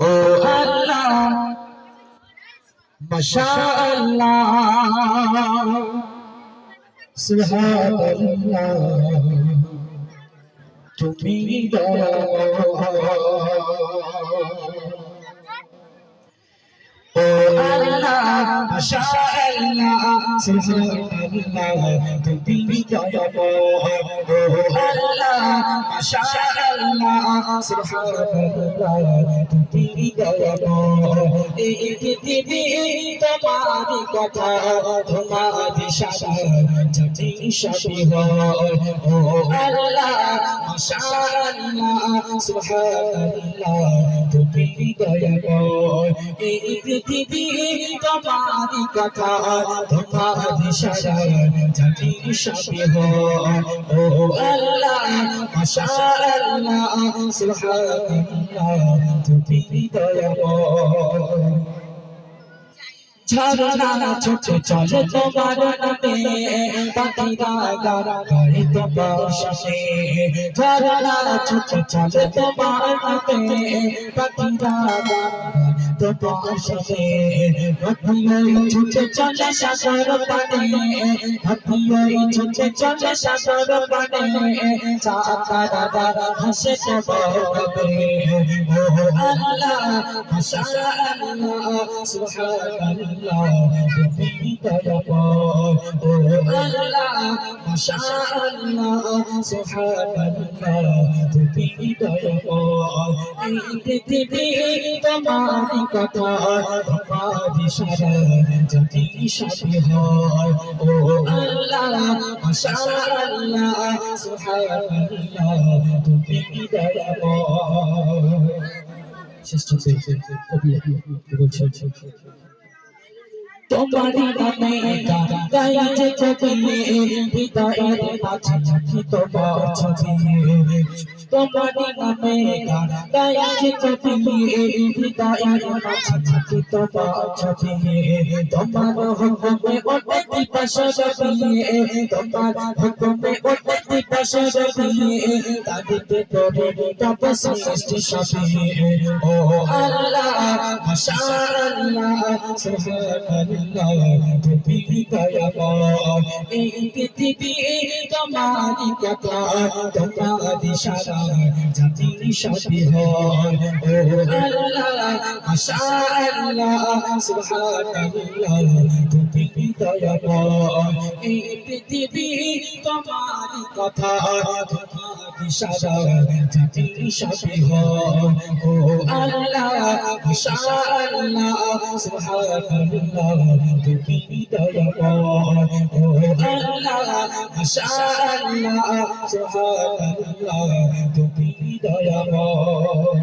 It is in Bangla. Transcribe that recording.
ও আল্লাহ মাশাআল্লাহ সুবহানাল্লাহ তুমি ও আল্লাহ মাশাআল্লাহ সুবহানাল্লাহ তুমি দয়াময় ও আল্লাহ মাশাআল্লাহ সুবহানাল্লাহ তুমি দয়াময় এই পৃথিবী তোমারই কথা তোমার ইশারায় যদি সবই হয় ও আল্লাহ মাশাআল্লাহ সুবহানাল্লাহ তুমি দয়াময় এই পৃথিবী তোমারই কথা তোমার ইশারায় যদি সবই হয় ও আল্লাহ মাশাআল্লাহ সুবহানাল্লাহ তুমি দয়াময় ঝরনা ছুটে চলে তোমার নামে পাখিরা গান গায় তোমার শানে ঝরনা ছুটে চলে তোমার নামে পাখিরা গান তোমার শানে হাতিয়ে ছুটে চলে সাগর পানে হাতিয়ে ছুটে চলে সাগর পানে চাঁদ হাসে তোমার নামে ও আল্লাহ মাশাআল্লাহ সুবহানাল্লাহ তুমি দয়াময় ও আল্লাহ মাশাআল্লাহ সুবহানাল্লাহ তুমি দয়াময় এই পৃথিবী তোমারই কথা তোমার ইশারায় যদি সবই হয় ও আল্লাহ মাশাআল্লাহ সুবহানাল্লাহ তুমি দয়াময় শ্রেষ্ঠ কবি বলছেন তোমারি নামে গান গাইছে কবি হৃদয়ের মাঝে রাখি তোমার ছবি তোমারি নামে গান গাইছে কবি হৃদয়ের মাঝে রাখি তোমার ছবি তোমার হুকুমে ওঠে দিবস রবি তোমার হুকুমে ওঠে দিবস রবি তাদিতে করে তব সৃষ্টি সবই ও আল্লাহ মাশাআল্লাহ সুবহানাল্লাহ তুমি দয়াময় এই পৃথিবী তোমারই কথা তোমার ইশারায় যদি সবই হয় ও আল্লাহ মাশাআল্লাহ সুবহানাল্লাহ তুমি দয়াময় এই পৃথিবী তোমারই কথা তোমার ইশারায় যদি সবই হয় ও আল্লাহ মাশাআল্লাহ সুবহানাল্লাহ তুমি দয়াময় ও আল্লাহ মাশাআল্লাহ সুবহানাল্লাহ তুমি দয়াময়